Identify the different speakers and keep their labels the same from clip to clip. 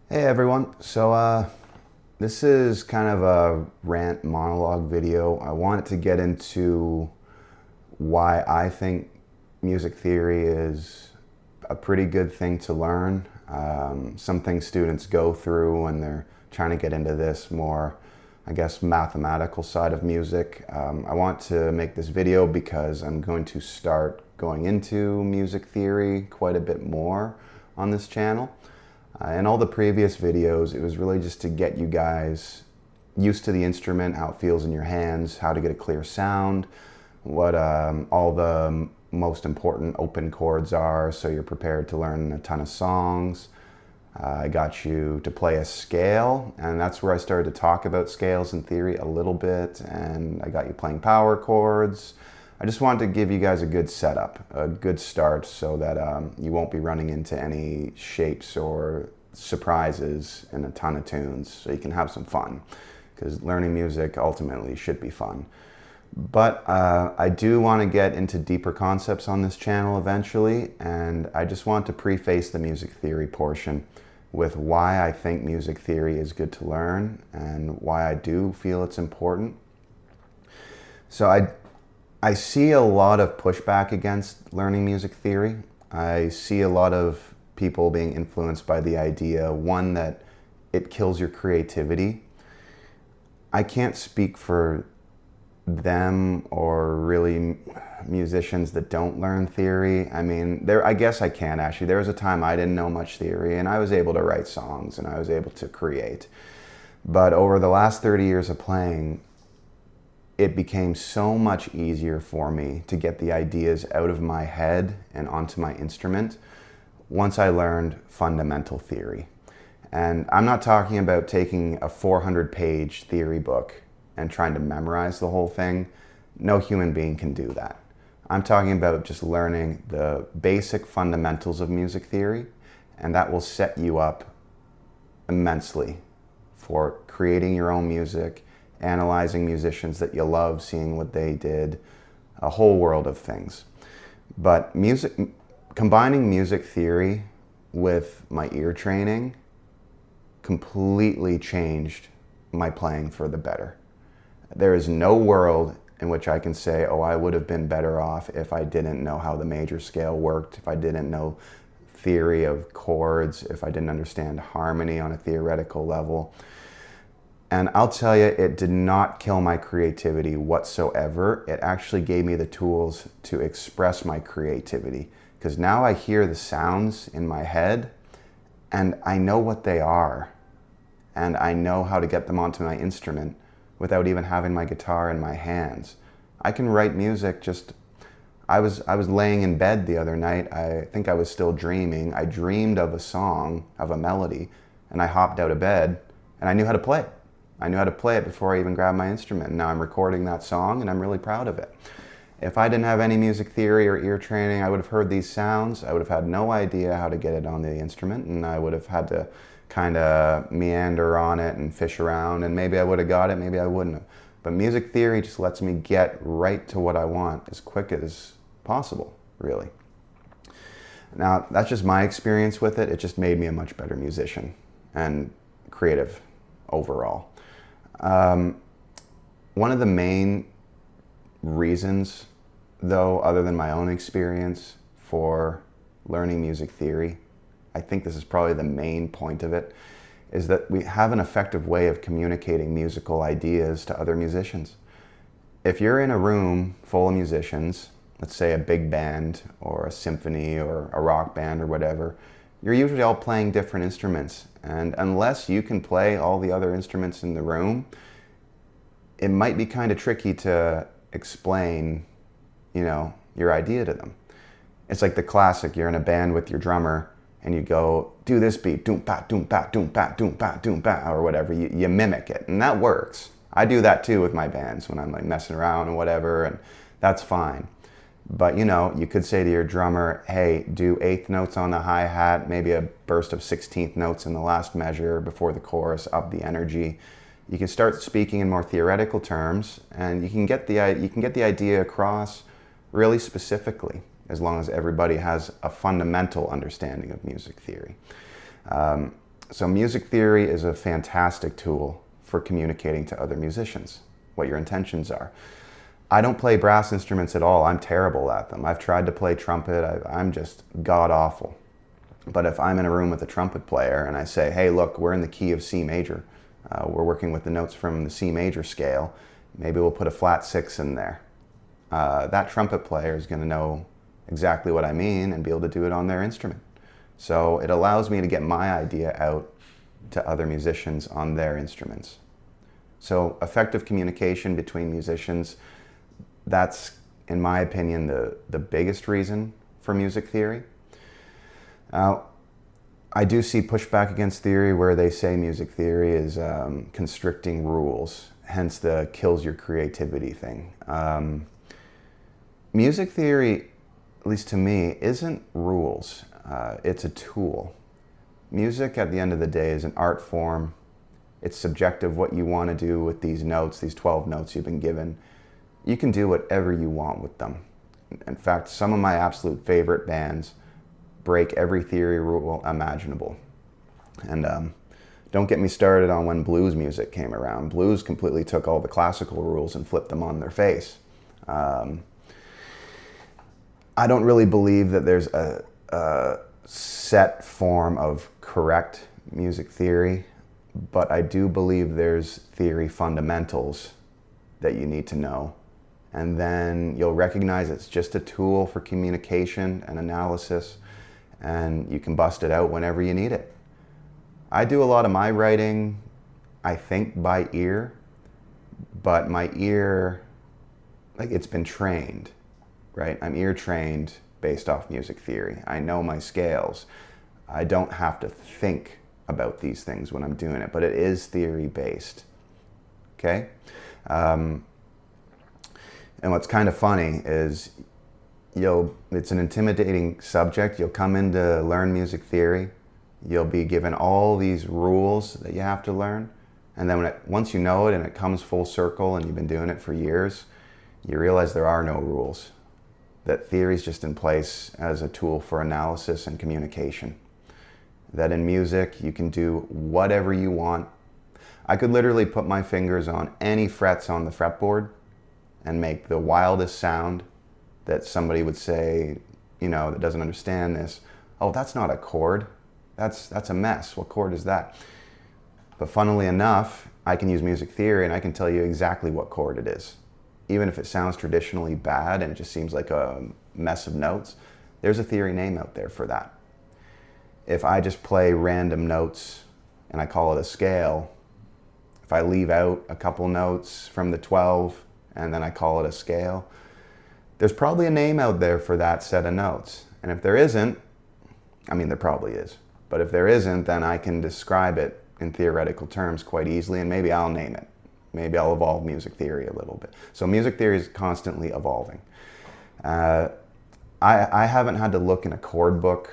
Speaker 1: Hey everyone, this is kind of a rant monologue video. I wanted to get into why I think music theory is a pretty good thing to learn. Some things students go through when they're trying to get into this more, I guess, mathematical side of music. I want to make this video because I'm going to start going into music theory quite a bit more on this channel. In all the previous videos, it was really just to get you guys used to the instrument, how it feels in your hands, how to get a clear sound, what all the most important open chords are, so you're prepared to learn a ton of songs. I got you to play a scale, and that's where I started to talk about scales in theory a little bit, and I got you playing power chords. I just wanted to give you guys a good setup, a good start, so that you won't be running into any shapes or surprises in a ton of tunes, so you can have some fun, because learning music ultimately should be fun. But I do want to get into deeper concepts on this channel eventually, and I just want to preface the music theory portion with why I think music theory is good to learn and why I do feel it's important. So I see a lot of pushback against learning music theory. I see a lot of people being influenced by the idea, one, that it kills your creativity. I can't speak for them or really musicians that don't learn theory. I mean, I guess I can actually. There was a time I didn't know much theory and I was able to write songs and I was able to create. But over the last 30 years of playing, it became so much easier for me to get the ideas out of my head and onto my instrument once I learned fundamental theory. And I'm not talking about taking a 400-page theory book and trying to memorize the whole thing. No human being can do that. I'm talking about just learning the basic fundamentals of music theory, and that will set you up immensely for creating your own music, analyzing musicians that you love, seeing what they did, a whole world of things. But combining music theory with my ear training completely changed my playing for the better. There is no world in which I can say, oh, I would have been better off if I didn't know how the major scale worked, if I didn't know theory of chords, if I didn't understand harmony on a theoretical level. And I'll tell you, it did not kill my creativity whatsoever. It actually gave me the tools to express my creativity, because now I hear the sounds in my head and I know what they are and I know how to get them onto my instrument without even having my guitar in my hands. I can write music just... I was laying in bed the other night. I think I was still dreaming. I dreamed of a song, of a melody, and I hopped out of bed and I knew how to play it. I knew how to play it before I even grabbed my instrument. And now I'm recording that song and I'm really proud of it. If I didn't have any music theory or ear training, I would have heard these sounds. I would have had no idea how to get it on the instrument, and I would have had to kind of meander on it and fish around, and maybe I would have got it, maybe I wouldn't have. But music theory just lets me get right to what I want as quick as possible, really. Now, that's just my experience with it. It just made me a much better musician and creative overall. One of the main reasons, though, other than my own experience for learning music theory, I think this is probably the main point of it, is that we have an effective way of communicating musical ideas to other musicians. If you're in a room full of musicians, let's say a big band or a symphony or a rock band or whatever, you're usually all playing different instruments. And unless you can play all the other instruments in the room, it might be kind of tricky to explain, your idea to them. It's like the classic, you're in a band with your drummer and you go, do this beat, doom pa, doom pa, doom pa, doom pa, doom pa, or whatever. You mimic it, and that works. I do that too with my bands when I'm like messing around and whatever, and that's fine. But you could say to your drummer, hey, do eighth notes on the hi-hat, maybe a burst of 16th notes in the last measure before the chorus, up the energy. You can start speaking in more theoretical terms, and you can get the idea across really specifically, as long as everybody has a fundamental understanding of music theory. So music theory is a fantastic tool for communicating to other musicians what your intentions are. I don't play brass instruments at all. I'm terrible at them. I've tried to play trumpet. I'm just god-awful. But if I'm in a room with a trumpet player and I say, hey, look, we're in the key of C major. We're working with the notes from the C major scale. Maybe we'll put a flat 6 in there. That trumpet player is going to know exactly what I mean and be able to do it on their instrument. So it allows me to get my idea out to other musicians on their instruments. So effective communication between musicians, that's, in my opinion, the biggest reason for music theory. I do see pushback against theory where they say music theory is constricting rules, hence the kills your creativity thing. Music theory, at least to me, isn't rules. It's a tool. Music, at the end of the day, is an art form. It's subjective what you want to do with these notes, these 12 notes you've been given. You can do whatever you want with them. In fact, some of my absolute favorite bands break every theory rule imaginable. And don't get me started on when blues music came around. Blues completely took all the classical rules and flipped them on their face. I don't really believe that there's a set form of correct music theory, but I do believe there's theory fundamentals that you need to know. And then you'll recognize it's just a tool for communication and analysis, and you can bust it out whenever you need it. I do a lot of my writing, I think, by ear, but my ear, like, it's been trained, right? I'm ear trained based off music theory. I know my scales. I don't have to think about these things when I'm doing it, but it is theory based, okay? And what's kind of funny is it's an intimidating subject. You'll come in to learn music theory. You'll be given all these rules that you have to learn. And then once you know it and it comes full circle and you've been doing it for years, you realize there are no rules. That theory is just in place as a tool for analysis and communication. That in music, you can do whatever you want. I could literally put my fingers on any frets on the fretboard and make the wildest sound that somebody would say, that doesn't understand this, oh, that's not a chord. That's a mess. What chord is that? But funnily enough, I can use music theory and I can tell you exactly what chord it is. Even if it sounds traditionally bad and it just seems like a mess of notes, there's a theory name out there for that. If I just play random notes and I call it a scale, if I leave out a couple notes from the 12 and then I call it a scale, there's probably a name out there for that set of notes. And if there isn't, there probably is, but if there isn't, then I can describe it in theoretical terms quite easily, and maybe I'll name it. Maybe I'll evolve music theory a little bit. So music theory is constantly evolving. I haven't had to look in a chord book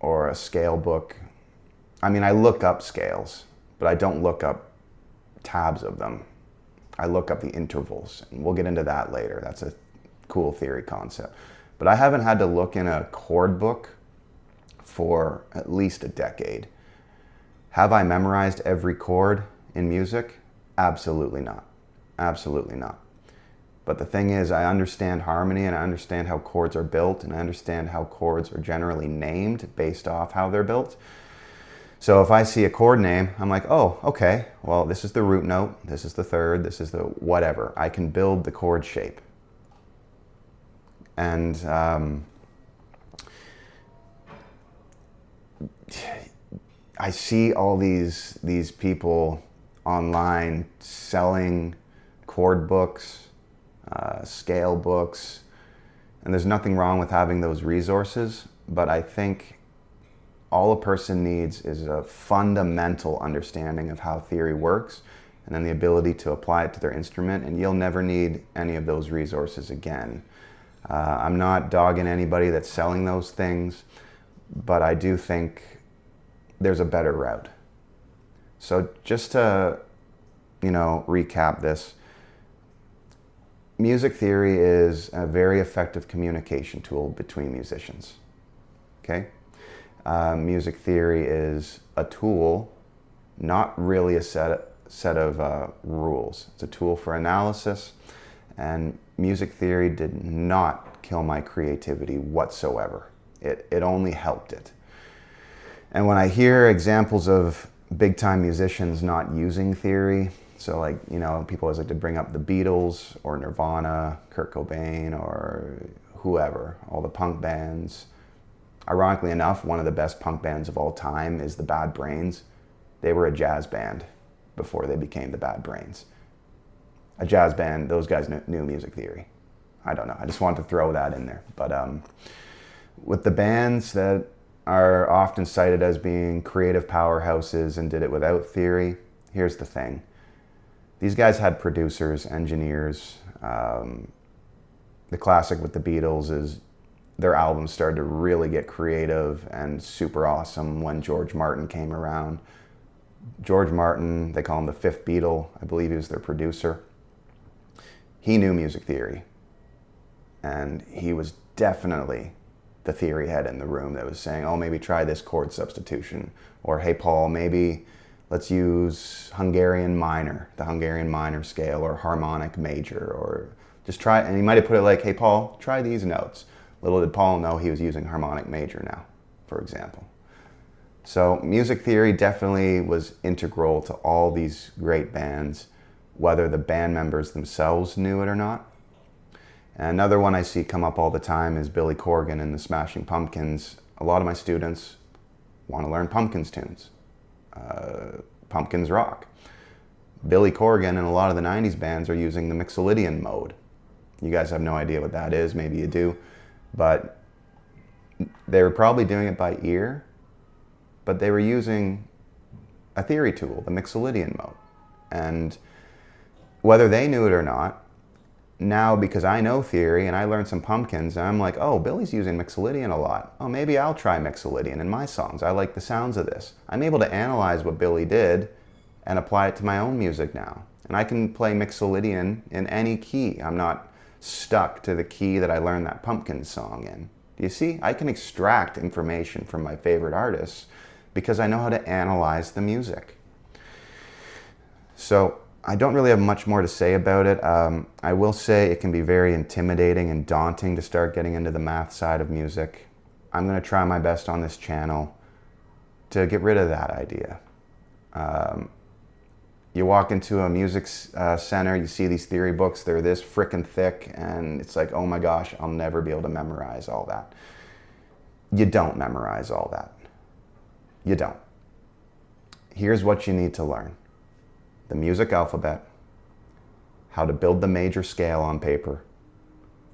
Speaker 1: or a scale book. I look up scales, but I don't look up tabs of them. I look up the intervals, and we'll get into that later. That's a cool theory concept. But I haven't had to look in a chord book for at least a decade. Have I memorized every chord in music? Absolutely not. Absolutely not. But the thing is, I understand harmony and I understand how chords are built and I understand how chords are generally named based off how they're built. So if I see a chord name, I'm like, oh, okay, well, this is the root note, this is the third, this is the whatever. I can build the chord shape. And I see all these people online selling chord books, scale books, and there's nothing wrong with having those resources, but I think all a person needs is a fundamental understanding of how theory works and then the ability to apply it to their instrument, and you'll never need any of those resources again. I'm not dogging anybody that's selling those things, but I do think there's a better route. So just to, recap this, music theory is a very effective communication tool between musicians, okay? Music theory is a tool, not really a set of rules. It's a tool for analysis, and music theory did not kill my creativity whatsoever. It only helped it. And when I hear examples of big-time musicians not using theory, so like, you know, people always like to bring up the Beatles or Nirvana, Kurt Cobain, or whoever, all the punk bands. Ironically enough, one of the best punk bands of all time is the Bad Brains. They were a jazz band before they became the Bad Brains. A jazz band, those guys knew music theory. I don't know, I just wanted to throw that in there. But with the bands that are often cited as being creative powerhouses and did it without theory, here's the thing. These guys had producers, engineers. The classic with the Beatles is their albums started to really get creative and super awesome when George Martin came around. George Martin, they call him the fifth Beatle. I believe he was their producer. He knew music theory. And he was definitely the theory head in the room that was saying, oh, maybe try this chord substitution. Or, hey, Paul, maybe let's use Hungarian minor, the Hungarian minor scale, or harmonic major, or just try, and he might have put it like, hey, Paul, try these notes. Little did Paul know he was using harmonic major now, for example. So music theory definitely was integral to all these great bands, whether the band members themselves knew it or not. And another one I see come up all the time is Billy Corgan and the Smashing Pumpkins. A lot of my students want to learn Pumpkins tunes. Pumpkins rock. Billy Corgan and a lot of the 90s bands are using the Mixolydian mode. You guys have no idea what that is, maybe you do, but they were probably doing it by ear, but they were using a theory tool, the Mixolydian mode. And whether they knew it or not, now because I know theory and I learned some Pumpkins, I'm like, oh, Billy's using Mixolydian a lot. Oh, maybe I'll try Mixolydian in my songs. I like the sounds of this. I'm able to analyze what Billy did and apply it to my own music now. And I can play Mixolydian in any key. I'm not stuck to the key that I learned that Pumpkins song in. Do you see? I can extract information from my favorite artists because I know how to analyze the music. So I don't really have much more to say about it. I will say it can be very intimidating and daunting to start getting into the math side of music. I'm going to try my best on this channel to get rid of that idea. You walk into a music center, you see these theory books, they're this frickin' thick, and it's like, oh my gosh, I'll never be able to memorize all that. You don't memorize all that. You don't. Here's what you need to learn. The music alphabet, how to build the major scale on paper,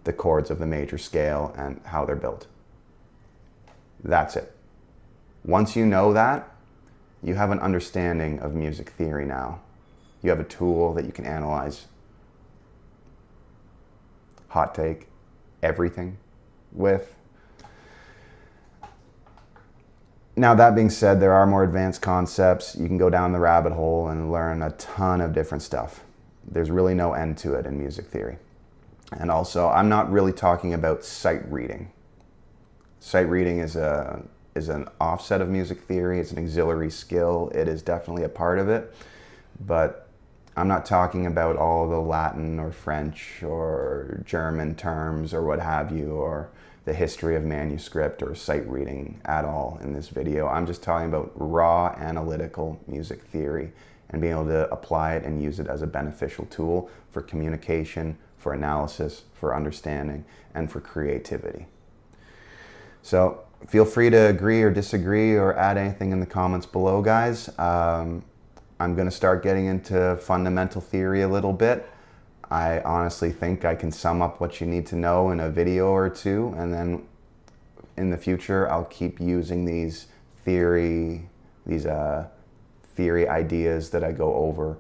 Speaker 1: the chords of the major scale and how they're built. That's it. Once you know that, you have an understanding of music theory now. You have a tool that you can analyze, hot take, everything with. Now, that being said, there are more advanced concepts. You can go down the rabbit hole and learn a ton of different stuff. There's really no end to it in music theory. And also, I'm not really talking about sight reading. Sight reading is an offset of music theory. It's an auxiliary skill. It is definitely a part of it. But I'm not talking about all the Latin or French or German terms or what have you, or the history of manuscript or sight reading at all in this video. I'm just talking about raw analytical music theory and being able to apply it and use it as a beneficial tool for communication, for analysis, for understanding, and for creativity. So feel free to agree or disagree or add anything in the comments below, guys. I'm going to start getting into fundamental theory a little bit. I honestly think I can sum up what you need to know in a video or two, and then in the future I'll keep using these theory ideas that I go over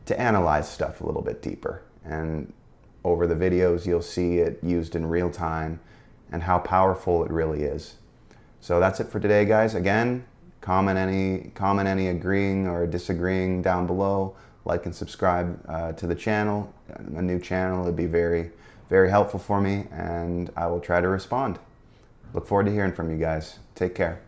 Speaker 1: to analyze stuff a little bit deeper. And over the videos you'll see it used in real time and how powerful it really is. So that's it for today, guys. Again, comment any agreeing or disagreeing down below. Like and subscribe to the channel, a new channel. It'd be very, very helpful for me, and I will try to respond. Look forward to hearing from you guys. Take care.